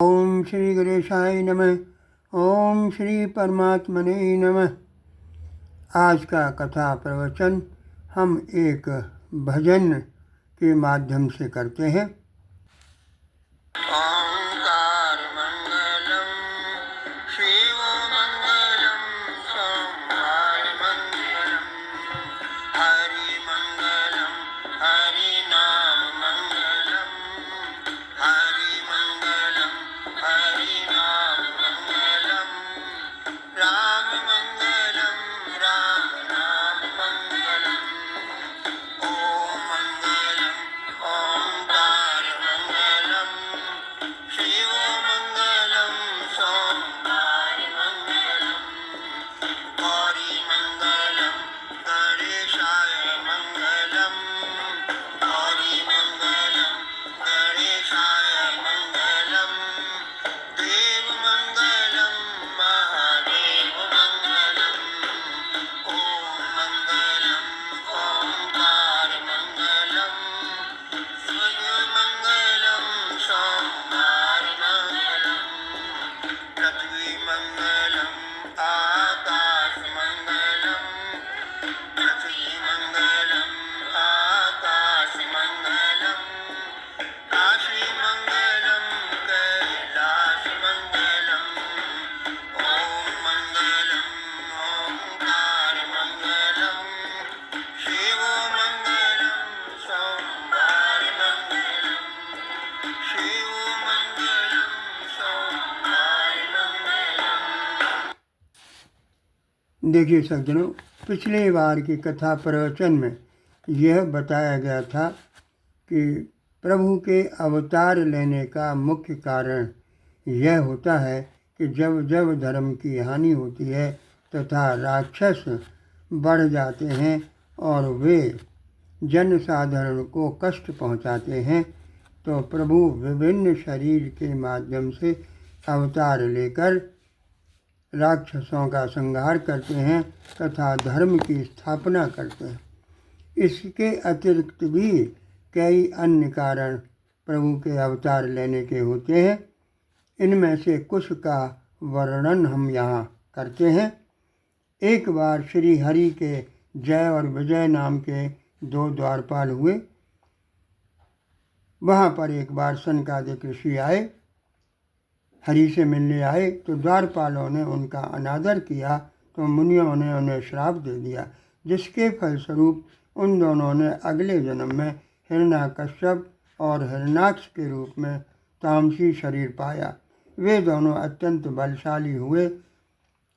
ओम श्री गणेशाय नमः। ओम श्री परमात्मने नमः। आज का कथा प्रवचन हम एक भजन के माध्यम से करते हैं। ओंकार मंगलम शिव मंगलम सोमवार मंगलम हरि मंगलम हरि नाम मंगलम हरि मंगलम हरि नाम मंगलम राम मंगलम राम नाम मंगलम ओम मंगलम ओंकार मंगलम शिव मंगलम सोमवार मंगलम गौरी मंगलम गणेशाय मंगलम गौरी मंगलम गणेशाय मंगलम देव मंगलम महादेव मंगलम ओम मंगलम ओंकार मंगलम शिव मंगलम सोमवार मंगलम पृथ्वी मंगलम आकाश मंगलम पृथ्वी मंगलम आकाश मंगलम काशी मंगलम कैलाश मंगलम ओम मंगलम ओंकार मंगलम शिव मंगलम सोमवार मंगलम शिव मंगलम सोमवार मंगलम। देखिए सज्जनों, पिछले बार की कथा प्रवचन में यह बताया गया था कि प्रभु के अवतार लेने का मुख्य कारण यह होता है कि जब जब धर्म की हानि होती है तथा राक्षस बढ़ जाते हैं और वे जन साधारण को कष्ट पहुंचाते हैं, तो प्रभु विभिन्न शरीर के माध्यम से अवतार लेकर राक्षसों का संहार करते हैं तथा धर्म की स्थापना करते हैं। इसके अतिरिक्त भी कई अन्य कारण प्रभु के अवतार लेने के होते हैं। इनमें से कुछ का वर्णन हम यहाँ करते हैं। एक बार श्री हरि के जय और विजय नाम के दो द्वारपाल हुए। वहाँ पर एक बार सनकादिक ऋषि आए, हरि से मिलने आए, तो द्वारपालों ने उनका अनादर किया तो मुनियों ने उन्हें श्राप दे दिया, जिसके फलस्वरूप उन दोनों ने अगले जन्म में हिरण्याकश्यप और हिरण्याक्ष के रूप में तामसी शरीर पाया। वे दोनों अत्यंत बलशाली हुए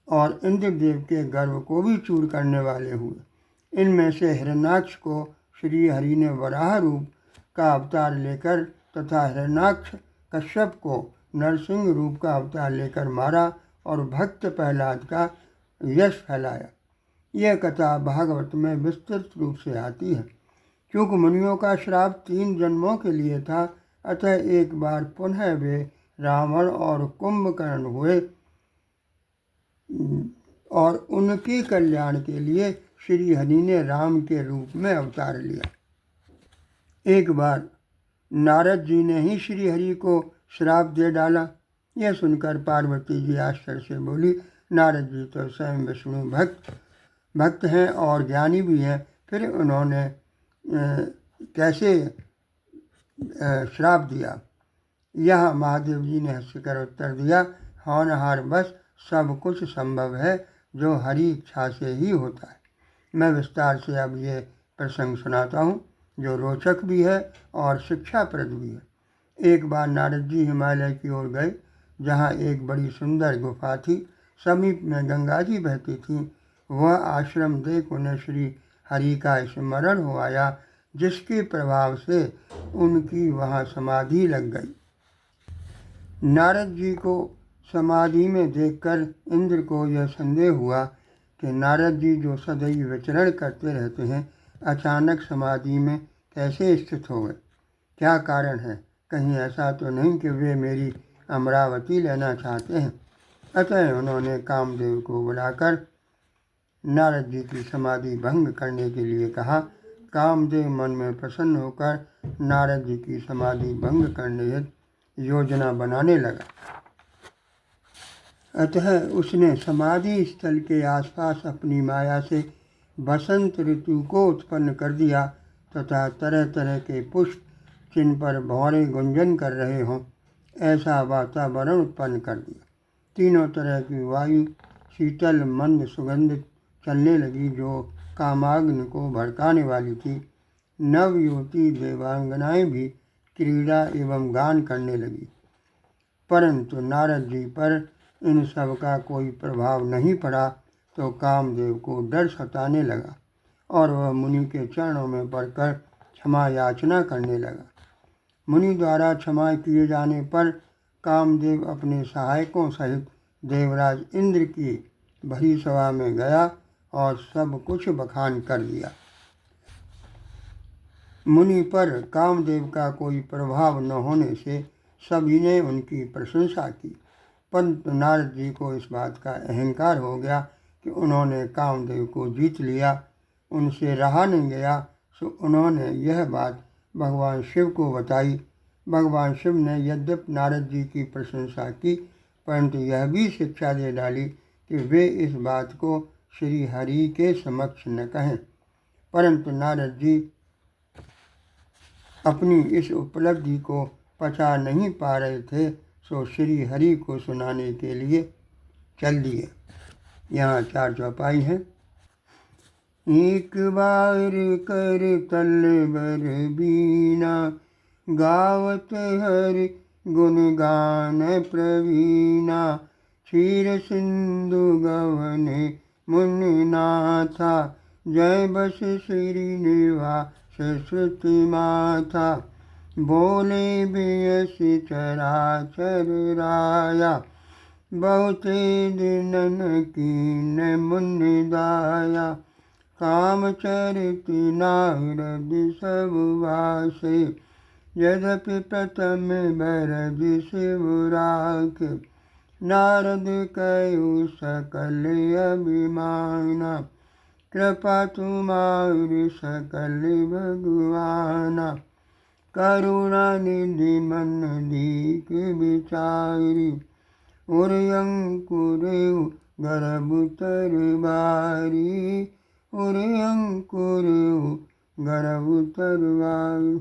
और इंद्रदेव के गर्व को भी चूर करने वाले हुए। इनमें से हिरण्याक्ष को श्री हरि ने वराह रूप का अवतार लेकर तथा हिरण्याक्ष कश्यप को नरसिंह रूप का अवतार लेकर मारा और भक्त प्रहलाद का यश फैलाया। यह कथा भागवत में विस्तृत रूप से आती है। क्योंकि मुनियों का श्राप 3 जन्मों के लिए था, अतः एक बार पुनः वे रावण और कुंभकर्ण हुए और उनके कल्याण के लिए श्री हरि ने राम के रूप में अवतार लिया। एक बार नारद जी ने ही श्री हरि को श्राप दे डाला। यह सुनकर पार्वती जी आश्चर्य से बोली, नारद जी तो स्वयं विष्णु भक्त हैं और ज्ञानी भी हैं, फिर उन्होंने कैसे श्राप दिया? यह महादेव जी ने हंसकर उत्तर दिया, होनहार बस सब कुछ संभव है जो हरि इच्छा से ही होता है। मैं विस्तार से अब ये प्रसंग सुनाता हूँ, जो रोचक भी है और शिक्षाप्रद भी है। एक बार नारद जी हिमालय की ओर गए, जहाँ एक बड़ी सुंदर गुफा थी। समीप में गंगा जी बहती थी। वह आश्रम देख उन्हें श्री हरि का स्मरण हो आया, जिसके प्रभाव से उनकी वहाँ समाधि लग गई। नारद जी को समाधि में देखकर इंद्र को यह संदेह हुआ कि नारद जी जो सदैव विचरण करते रहते हैं, अचानक समाधि में कैसे स्थित हो गए? क्या कारण है? कहीं ऐसा तो नहीं कि वे मेरी अमरावती लेना चाहते हैं? अतः उन्होंने कामदेव को बुलाकर नारद जी की समाधि भंग करने के लिए कहा। कामदेव मन में प्रसन्न होकर नारद जी की समाधि भंग करने हेतु योजना बनाने लगा। अतः उसने समाधि स्थल के आसपास अपनी माया से बसंत ऋतु को उत्पन्न कर दिया तथा तरह तरह के पुष्प जिन पर भौरे गुंजन कर रहे हों ऐसा वातावरण उत्पन्न कर दिया। तीनों तरह की वायु शीतल मंद सुगंधित चलने लगी जो कामाग्नि को भड़काने वाली थी। नवयुवती देवांगनाएं भी क्रीड़ा एवं गान करने लगी, परंतु नारद जी पर इन सब का कोई प्रभाव नहीं पड़ा तो कामदेव को डर सताने लगा और वह मुनि के चरणों में पड़कर क्षमा याचना करने लगा। मुनि द्वारा क्षमा किए जाने पर कामदेव अपने सहायकों सहित देवराज इंद्र की भरी सभा में गया और सब कुछ बखान कर दिया। मुनि पर कामदेव का कोई प्रभाव न होने से सभी ने उनकी प्रशंसा की, परंतु नारद जी को इस बात का अहंकार हो गया कि उन्होंने कामदेव को जीत लिया। उनसे रहा नहीं गया सो उन्होंने यह बात भगवान शिव को बताई। भगवान शिव ने यद्यपि नारद जी की प्रशंसा की, परंतु यह भी शिक्षा दे डाली कि वे इस बात को श्री हरि के समक्ष न कहें। परंतु नारद जी अपनी इस उपलब्धि को पचा नहीं पा रहे थे, सो श्री हरि को सुनाने के लिए चल दिए। यहाँ 4 चौपाई हैं। एक बार कर तलबर बीना गावत हरि गुण गान प्रवीणा क्षीर सिंधु गवन मुनि नाथा जय बस श्रीनिवास श्रुति माथा बोले बियस चराचर राया बहुते दिनन कीन मुनि दाया काम चरिति नारद सब वासे यद्यपि प्रथम भरद शिव राख नारद कयु सकल अभिमाना कृपा तुम्हारी सकल भगवाना करुणा निधि मन दीक विचारी उर अंकुर गर्भ तर बारी उर अंकुर गर्भ तर बारी।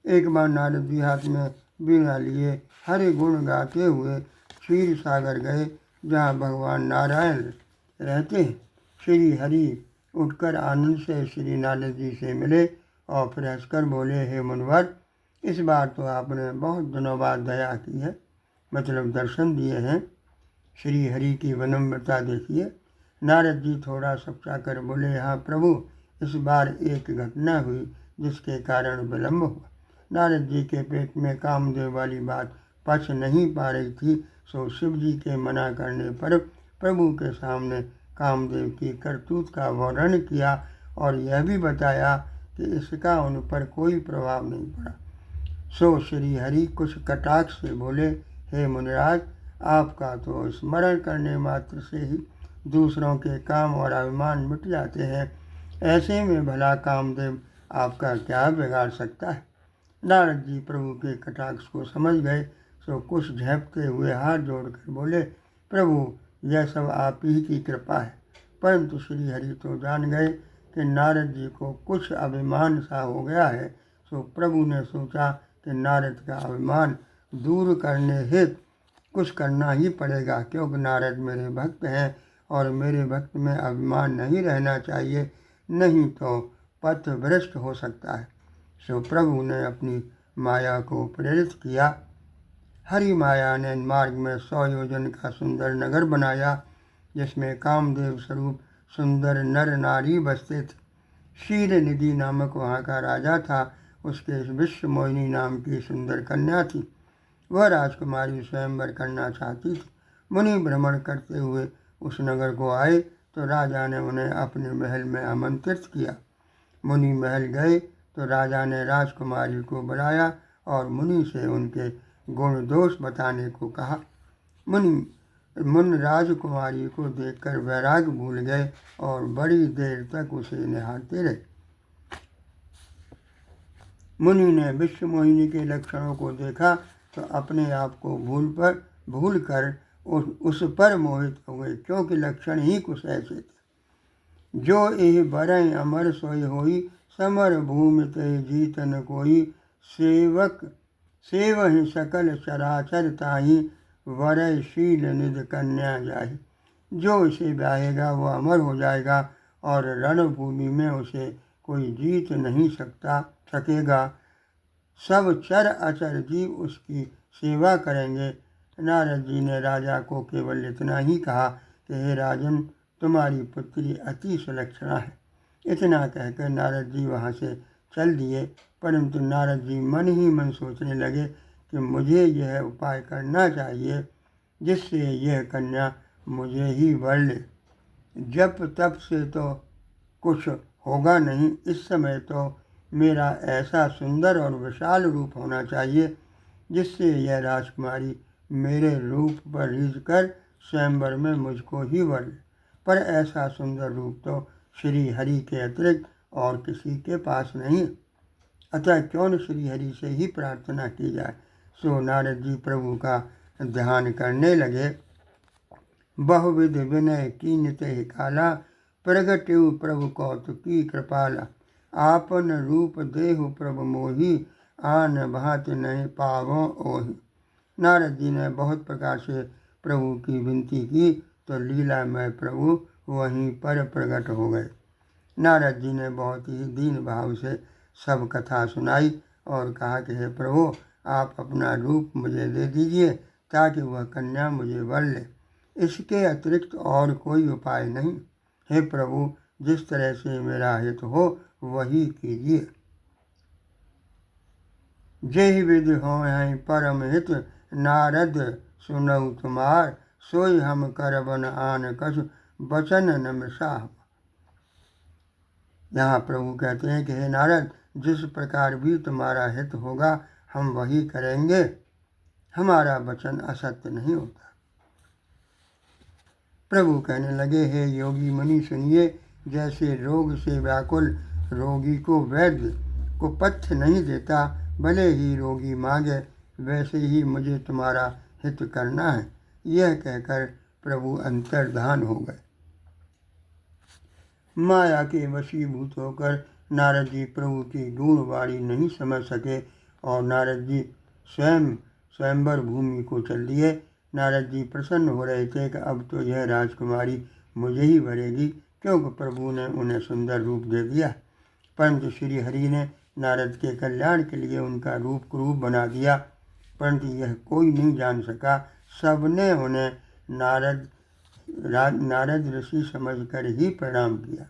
एक बार नारद जी हाथ में बीड़ा लिए हरि गुण गाते हुए क्षीर सागर गए जहाँ भगवान नारायण रहते हैं। श्री हरि उठकर आनंद से श्री नारद जी से मिले और फिर हंसकर बोले, हे मुनिवर, इस बार तो आपने बहुत दिनों बाद दया की है, मतलब दर्शन दिए हैं। श्री हरि की विनम्रता देखिए। नारद जी थोड़ा सपचा कर बोले, हाँ प्रभु, इस बार एक घटना हुई जिसके कारण विलम्ब हुआ। नारद जी के पेट में कामदेव वाली बात पच नहीं पा रही थी, सो शिव जी के मना करने पर प्रभु के सामने कामदेव की करतूत का वर्णन किया और यह भी बताया कि इसका उन पर कोई प्रभाव नहीं पड़ा। सो श्री हरि कुछ कटाक्ष से बोले, हे मुनिराज, आपका तो स्मरण करने मात्र से ही दूसरों के काम और अभिमान मिट जाते हैं, ऐसे में भला कामदेव आपका क्या बिगाड़ सकता है। नारद जी प्रभु के कटाक्ष को समझ गए, सो कुछ झेपते हुए हाथ जोड़कर बोले, प्रभु, यह सब आप ही की कृपा है। परंतु श्री हरि तो जान गए कि नारद जी को कुछ अभिमान सा हो गया है, सो प्रभु ने सोचा कि नारद का अभिमान दूर करने हेतु कुछ करना ही पड़ेगा, क्योंकि नारद मेरे भक्त हैं और मेरे भक्त में अभिमान नहीं रहना चाहिए, नहीं तो पथ भ्रष्ट हो सकता है। सो प्रभु ने अपनी माया को प्रेरित किया। हरि माया ने मार्ग में 100 योजन का सुंदर नगर बनाया जिसमें कामदेव स्वरूप सुंदर नर नारी बसते थे। क्षीर निधि नामक वहाँ का राजा था, उसके विश्व मोहिनी नाम की सुंदर कन्या थी। वह राजकुमारी स्वयंवर करना चाहती थी। मुनि भ्रमण करते हुए उस नगर को आए तो राजा ने उन्हें अपने महल में आमंत्रित किया। मुनि महल गए तो राजा ने राजकुमारी को बुलाया और मुनि से उनके गुण दोष बताने को कहा। मुनि राजकुमारी को देखकर वैराग भूल गए और बड़ी देर तक उसे निहारते रहे। मुनि ने विश्व मोहिनी के लक्षणों को देखा तो अपने आप को भूल कर उस पर मोहित हो गए, क्योंकि लक्षण ही कुछ ऐसे थे। जो एह बरय अमर सोई होई, समर भूमि ते जीत न कोई, सेवहि सकल चराचर ताहि, वरय शील निध कन्या जाहि। जो इसे ब्याहेगा वो अमर हो जाएगा और रणभूमि में उसे कोई जीत नहीं सकेगा। सब चर अचर जीव उसकी सेवा करेंगे। नारद जी ने राजा को केवल इतना ही कहा कि हे राजन, तुम्हारी पुत्री अति सुलक्षणा है। इतना कहकर नारद जी वहाँ से चल दिए, परंतु नारद जी मन ही मन सोचने लगे कि मुझे यह उपाय करना चाहिए जिससे यह कन्या मुझे ही वर ले। जप तप से तो कुछ होगा नहीं, इस समय तो मेरा ऐसा सुंदर और विशाल रूप होना चाहिए जिससे यह राजकुमारी मेरे रूप पर रीझ कर स्वयंवर में मुझको ही वर ले। पर ऐसा सुंदर रूप तो श्री हरि के अतिरिक्त और किसी के पास नहीं, अतः क्यों न श्री हरि से ही प्रार्थना की जाए। सो नारद जी प्रभु का ध्यान करने लगे। बहुविध विनय कीन ते काला, प्रगट्यु प्रभु कौतुकी कृपाला। आपन रूप देहु प्रभु मोही, आन भांति नहीं पावो ओहि। नारद जी ने बहुत प्रकार से प्रभु की विनती की तो लीलामय प्रभु वहीं पर प्रकट हो गए। नारद जी ने बहुत ही दीन भाव से सब कथा सुनाई और कहा कि हे प्रभु, आप अपना रूप मुझे दे दीजिए ताकि वह कन्या मुझे वर ले। इसके अतिरिक्त और कोई उपाय नहीं। हे प्रभु, जिस तरह से मेरा हित हो वही कीजिए। जेहि विधि हों परम हित, नारद सुनऊ तुम्हार, सोई हम करबन आन कछु, बचन न मिसाह। यहाँ प्रभु कहते हैं कि हे नारद, जिस प्रकार भी तुम्हारा हित होगा हम वही करेंगे, हमारा वचन असत्य नहीं होता। प्रभु कहने लगे, हे योगी मुनि सुनिए, जैसे रोग से व्याकुल रोगी को वैद्य को पथ्य नहीं देता, भले ही रोगी मांगे, वैसे ही मुझे तुम्हारा हित करना है। यह कहकर प्रभु अंतर्धान हो गए। माया के वशीभूत होकर नारद जी प्रभु की गुणवाणी नहीं समझ सके और नारद जी स्वयंवर भूमि को चल दिए। नारद जी प्रसन्न हो रहे थे कि अब तो यह राजकुमारी मुझे ही वरेगी, क्योंकि प्रभु ने उन्हें सुंदर रूप दे दिया। परंतु श्री हरि ने नारद के कल्याण के लिए उनका रूप क्रूप बना दिया, परंतु यह कोई नहीं जान सका। सबने उन्हें नारद ऋषि समझकर ही प्रणाम किया।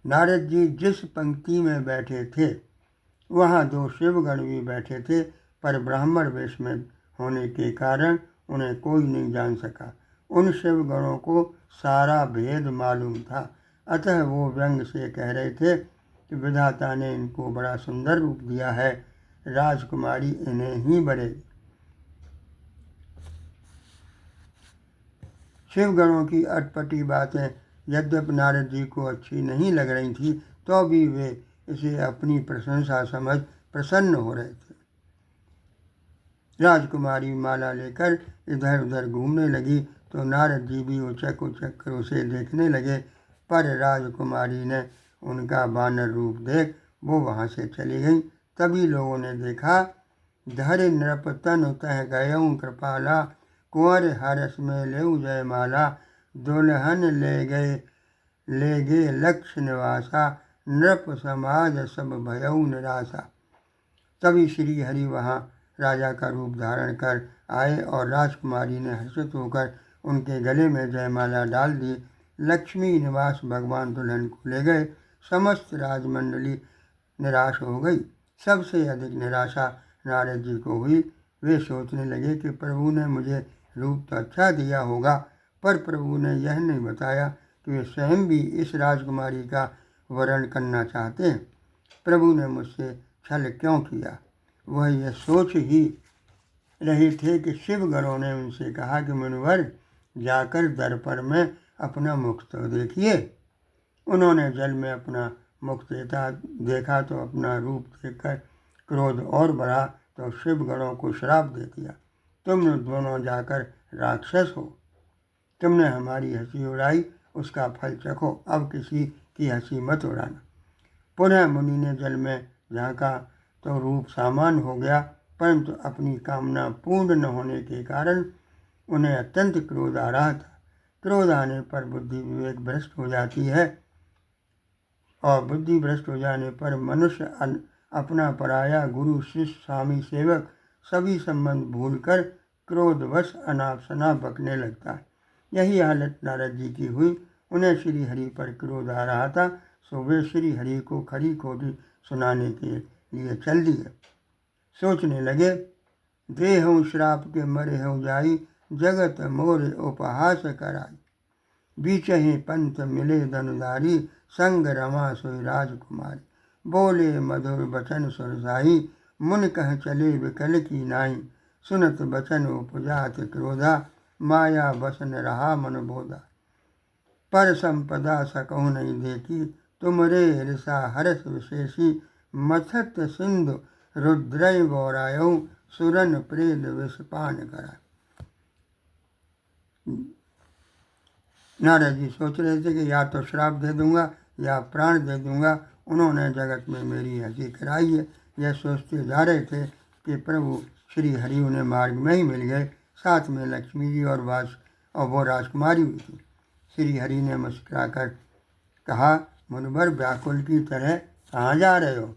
नारद जी जिस पंक्ति में बैठे थे वहाँ दो शिवगण भी बैठे थे, पर ब्राह्मण वेश में होने के कारण उन्हें कोई नहीं जान सका। उन शिवगणों को सारा भेद मालूम था, अतः वो व्यंग से कह रहे थे कि विधाता ने इनको बड़ा सुंदर रूप दिया है, राजकुमारी इन्हें ही वरेगी। शिवगणों की अटपटी बातें यद्यपि नारद जी को अच्छी नहीं लग रही थी, तो भी वे इसे अपनी प्रशंसा समझ प्रसन्न हो रहे थे। राजकुमारी माला लेकर इधर उधर घूमने लगी तो नारद जी भी उचक उचक कर उसे देखने लगे, पर राजकुमारी ने उनका वानर रूप देख वो वहाँ से चली गई। तभी लोगों ने देखा, धर नृप तनु तह गयऊँ कृपाला, कुंवर हरस में लेऊ जयमाला, दुल्हन ले गे लक्ष्य निवासा, नृप समाज सब भयऊ निराशा। तभी श्री हरि वहाँ राजा का रूप धारण कर आए और राजकुमारी ने हर्षित होकर उनके गले में जयमाला डाल दी। लक्ष्मी निवास भगवान दुल्हन को ले गए। समस्त राजमंडली निराश हो गई। सबसे अधिक निराशा नारद जी को हुई। वे सोचने लगे कि प्रभु ने मुझे रूप तो अच्छा दिया होगा, पर प्रभु ने यह नहीं बताया कि वे स्वयं भी इस राजकुमारी का वरण करना चाहते हैं। प्रभु ने मुझसे छल क्यों किया। वह यह सोच ही रहे थे कि शिवगणों ने उनसे कहा कि मुनिवर, जाकर दर्पण में अपना मुख तो देखिए। उन्होंने जल में अपना मुख देखा तो अपना रूप देखकर क्रोध और बढ़ा, तो शिव गणों को श्राप दे दिया, तुम दोनों जाकर राक्षस हो। तुमने हमारी हंसी उड़ाई, उसका फल चखो, अब किसी की हंसी मत उड़ाना। पुनः मुनि ने जल में झांका तो रूप सामान्य हो गया, परंतु अपनी कामना पूर्ण न होने के कारण उन्हें अत्यंत क्रोध आ रहा था। क्रोध आने पर बुद्धि विवेक भ्रष्ट हो जाती है और बुद्धि भ्रष्ट हो जाने पर मनुष्य अपना पराया, गुरु शिष्य स्वामी सेवक सभी संबंध भूलकर क्रोधवश अनाप शनाप बकने लगता है। यही हालत नारद जी की हुई। उन्हें श्री हरि पर क्रोध आ रहा था, सो वे श्री हरि को खरी खोटी सुनाने के लिए चल दिए। सोचने लगे, देहु श्राप के मरे हो जाई, जगत मोर उपहास कराई। बीचहि पंथ मिले धनुधारी, संग रमा सोई राजकुमारी। बोले मधुर बचन सुरसाई, मुन कह चले विकल की नाई। सुनत बचन उपजात क्रोधा, माया बसन रहा मन बोधा। पर संपदा सकहु नहीं देखी, तुमरे ऋषा हर्ष विशेषी। मथत सिंधु रुद्रय गौरायऊ, सुरन प्रेद विषपान करा। नारद जी सोच रहे थे कि या तो श्राप दे दूंगा या प्राण दे दूंगा। उन्होंने जगत में मेरी हंसी कराई है। यह सोचते जा रहे थे कि प्रभु श्री हरि उन्हें मार्ग में ही मिल गए। साथ में लक्ष्मी जी और वो राजकुमारी भी थी। श्री हरि ने मुस्कुराकर कहा, मुनिवर व्याकुल की तरह कहाँ जा रहे हो?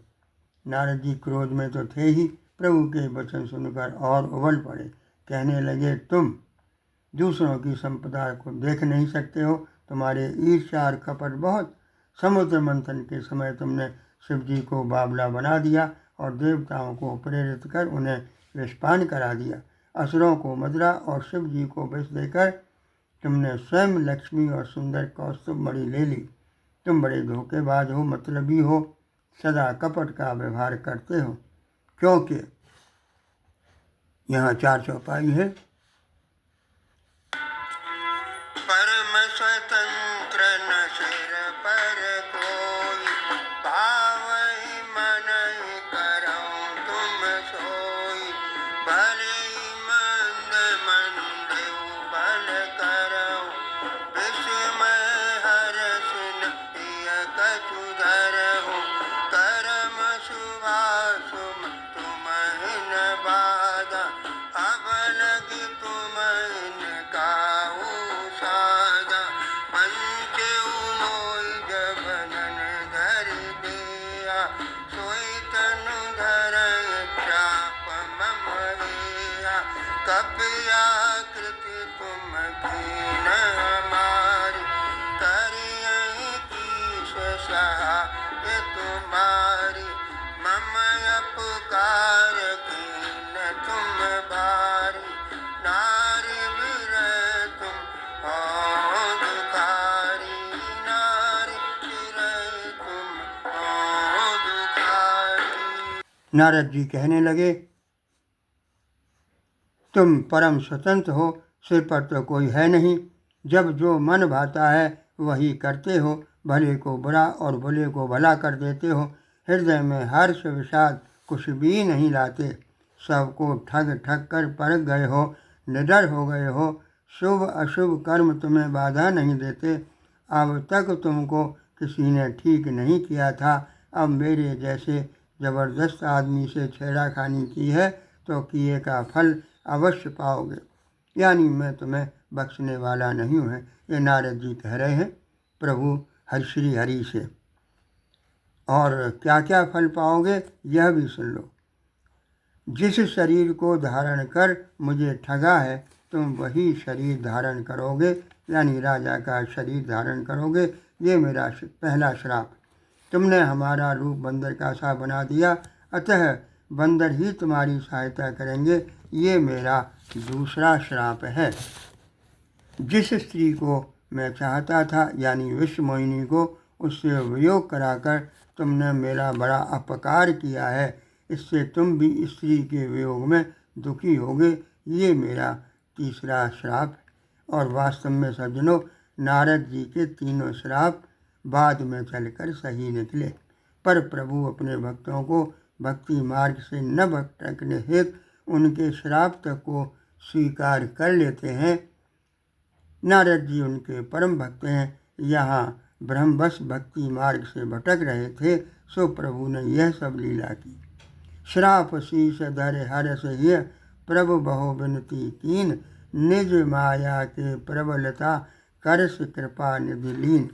नारद जी क्रोध में तो थे ही, प्रभु के वचन सुनकर और उबल पड़े। कहने लगे, तुम दूसरों की संपदा को देख नहीं सकते हो, तुम्हारे ईर्ष्या और कपट बहुत। समुद्र मंथन के समय तुमने शिव जी को बावला बना दिया और देवताओं को प्रेरित कर उन्हें विषपान करा दिया। असुरों को मदिरा और शिव जी को विष देकर तुमने स्वयं लक्ष्मी और सुंदर कौस्तुभ मणि ले ली। तुम बड़े धोखेबाज हो, मतलबी हो, सदा कपट का व्यवहार करते हो। क्योंकि यहाँ 4 चौपाई है। परम स्वतंत्र न सिर पर कोई, भावई मनई करऊं तुम सोई। भले मंद मंदेउ बल करऊं, विस्मय हर्ष न प्रिय कछु धरऊं। करम शुभाशुभ तुमहिन बाधा, अब लगी तुमहिन काऊ सादा। पंचेउ मोई जब नन धरि दिया, सोई तनु धरय चाप मम हिया। कपयाकृति तुम कीन हमारी, करियहि कीश सहाय तुम्हारी। मम अपकार कीन तुम भारी, नारी विरह तुम हो दुखारी। नारी विरह तुम हो दुखारी। नारद जी कहने लगे, तुम परम स्वतंत्र हो, सिर पर तो कोई है नहीं। जब जो मन भाता है वही करते हो, भले को बुरा और बुरे को भला कर देते हो। हृदय में हर्ष विषाद कुछ भी नहीं लाते। सबको ठग ठग कर परख गए हो, निडर हो गए हो। शुभ अशुभ कर्म तुम्हें बाधा नहीं देते। अब तक तुमको किसी ने ठीक नहीं किया था, अब मेरे जैसे जबरदस्त आदमी से छेड़ाखानी की है तो किए का फल अवश्य पाओगे। यानी मैं तुम्हें बख्शने वाला नहीं हूँ। ये नारद जी कह रहे हैं प्रभु श्री हरि से। और क्या क्या फल पाओगे यह भी सुन लो। जिस शरीर को धारण कर मुझे ठगा है, तुम वही शरीर धारण करोगे, यानी राजा का शरीर धारण करोगे। ये मेरा पहला श्राप। तुमने हमारा रूप बंदर का सा बना दिया, अतः बंदर ही तुम्हारी सहायता करेंगे। ये मेरा दूसरा श्राप है। जिस स्त्री को मैं चाहता था, यानी विश्व मोहिनी को, उससे वियोग कराकर तुमने मेरा बड़ा अपकार किया है। इससे तुम भी स्त्री के वियोग में दुखी होगे। ये मेरा तीसरा श्राप है। और वास्तव में सज्जनों, नारद जी के तीनों श्राप बाद में चलकर सही निकले, पर प्रभु अपने भक्तों को भक्ति मार्ग से न भटकने हेतु उनके श्राप तक को स्वीकार कर लेते हैं। नारद जी उनके परम भक्त हैं। यहाँ ब्रह्मवश भक्ति मार्ग से भटक रहे थे, सो प्रभु ने यह सब लीला की। श्राप शीश धर हर सहिय प्रभु बहु विनती कीन, निज माया के प्रबलता करस कृपा निधि लीन।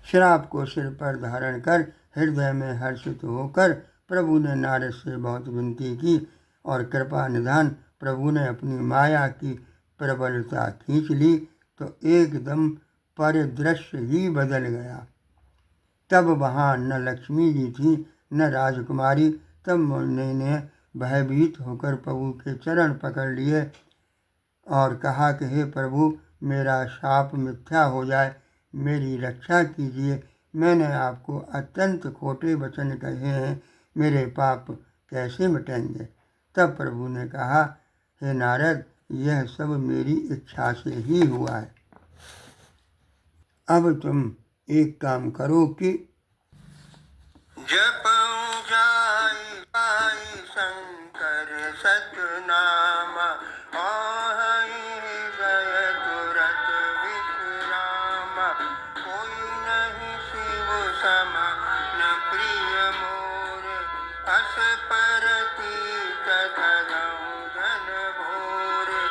श्राप को सिर पर धारण कर हृदय में हर्षित होकर प्रभु ने नारद से बहुत विनती की और कृपा निधान प्रभु ने अपनी माया की प्रबलता खींच ली तो एकदम परिदृश्य ही बदल गया। तब वहाँ न लक्ष्मी जी थी न राजकुमारी। तब मुनि ने भयभीत होकर प्रभु के चरण पकड़ लिए और कहा कि हे प्रभु, मेरा शाप मिथ्या हो जाए, मेरी रक्षा कीजिए। मैंने आपको अत्यंत खोटे वचन कहे हैं, मेरे पाप कैसे मिटेंगे। तब प्रभु ने कहा, हे नारद, यह सब मेरी इच्छा से ही हुआ है। अब तुम एक काम करो कि जप जाई शंकर सतनामा, जय तुरत विश्रामा। कोई नहीं शिव समान प्रिय मोरे, अस परती धन भोरे।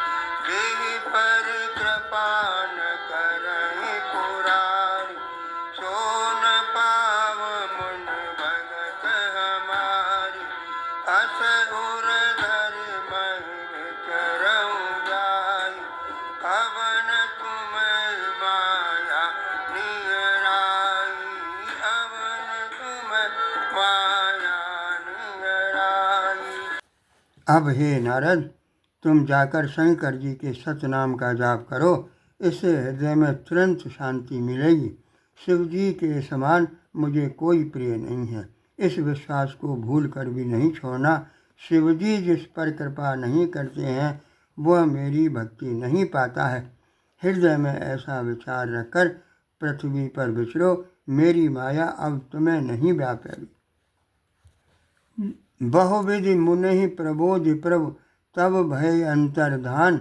देहि पर कृपा न करहि पुरारी, सो न पाव मुन भगत हमारी। अस उर धर महि चरऊ जाई, अवन तुम माया नियराई। अवन तुम माया नियराई। अब हे नारद, तुम जाकर शंकर जी के सतनाम का जाप करो, इससे हृदय में तुरंत शांति मिलेगी। शिव जी के समान मुझे कोई प्रिय नहीं है, इस विश्वास को भूल कर भी नहीं छोड़ना। शिव जी जिस पर कृपा नहीं करते हैं वह मेरी भक्ति नहीं पाता है। हृदय में ऐसा विचार रखकर पृथ्वी पर विचरो, मेरी माया अब तुम्हें नहीं व्यापेगी। बहुविधि मुनि प्रबोधि प्रभु, तब भय अंतर्धान।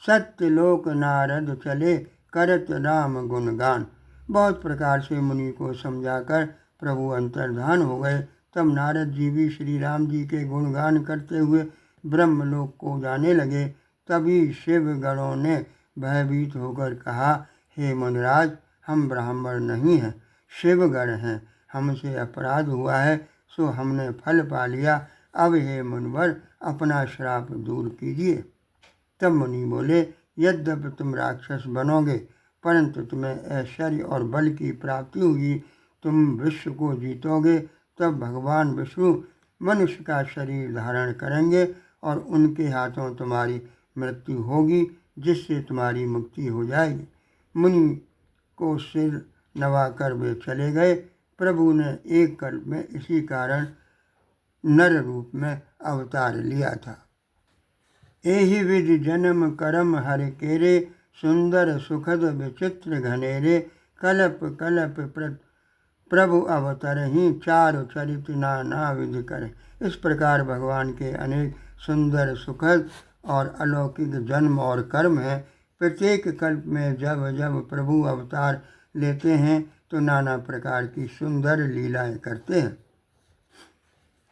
सत्यलोक नारद चले, करत राम गुणगान। बहुत प्रकार से मुनि को समझाकर प्रभु अंतर्धान हो गए। तब नारद जी भी श्री राम जी के गुणगान करते हुए ब्रह्मलोक को जाने लगे। तभी शिव गणों ने भयभीत होकर कहा, हे मुनिराज, हम ब्राह्मण नहीं हैं, शिवगण हैं, हमसे अपराध हुआ है, सो हमने फल पा लिया। अब हे मुनिवर, अपना श्राप दूर कीजिए। तब मुनि बोले, यद्यपि तुम राक्षस बनोगे, परंतु तुम्हें ऐश्वर्य और बल की प्राप्ति हुई, तुम विश्व को जीतोगे। तब भगवान विष्णु मनुष्य का शरीर धारण करेंगे और उनके हाथों तुम्हारी मृत्यु होगी, जिससे तुम्हारी मुक्ति हो जाएगी। मुनि को सिर नवाकर वे चले गए। प्रभु ने एक कल्प में इसी कारण नर रूप में अवतार लिया था। एहि विधि जन्म करम हर केरे, सुंदर सुखद विचित्र घनेरे। कल्प कल्प प्रभु अवतरहि, चारु चरित नाना विधि करे। इस प्रकार भगवान के अनेक सुंदर सुखद और अलौकिक जन्म और कर्म हैं। प्रत्येक कल्प में जब जब प्रभु अवतार लेते हैं तो नाना प्रकार की सुंदर लीलाएं करते हैं।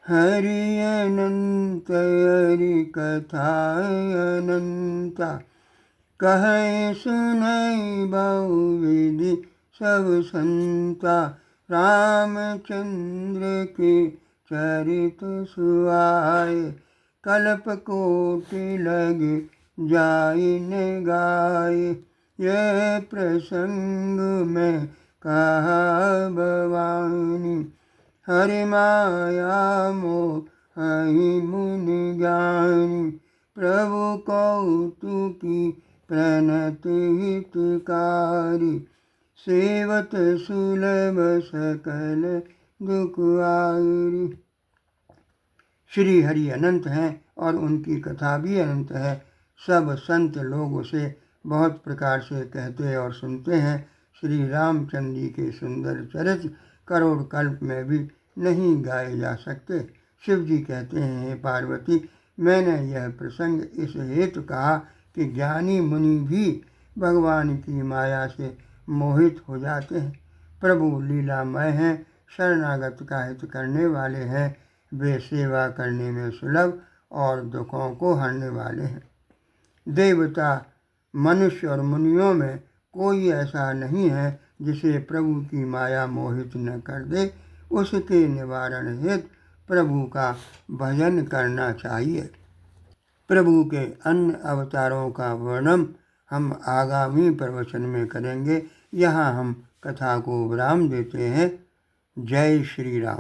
हरि अनंत हरि कथा अनंता, कहे सुनई बहुविधि सब संता। रामचंद्र के चरित सुहाए, कल्प कोटि लग जाइन गाए। यह प्रसंग में कहा भवानी, हरि माया मोहि मुनि ज्ञानी। प्रभु कौतुकी प्रणति हितकारी, सेवत सुलभ सकल दुख आरी। श्री हरि अनंत हैं और उनकी कथा भी अनंत है। सब संत लोग उसे बहुत प्रकार से कहते और सुनते हैं। श्री रामचंद्र जी के सुंदर चरित्र करोड़ कल्प में भी नहीं गाए जा सकते। शिव जी कहते हैं, हे पार्वती, मैंने यह प्रसंग इस हेतु कहा कि ज्ञानी मुनि भी भगवान की माया से मोहित हो जाते हैं। प्रभु लीलामय हैं, शरणागत का हित करने वाले हैं, वे सेवा करने में सुलभ और दुखों को हरने वाले हैं। देवता, मनुष्य और मुनियों में कोई ऐसा नहीं है जिसे प्रभु की माया मोहित न कर दे। उसके निवारण हेतु प्रभु का भजन करना चाहिए। प्रभु के अन्य अवतारों का वर्णन हम आगामी प्रवचन में करेंगे। यहाँ हम कथा को विराम देते हैं। जय श्री राम।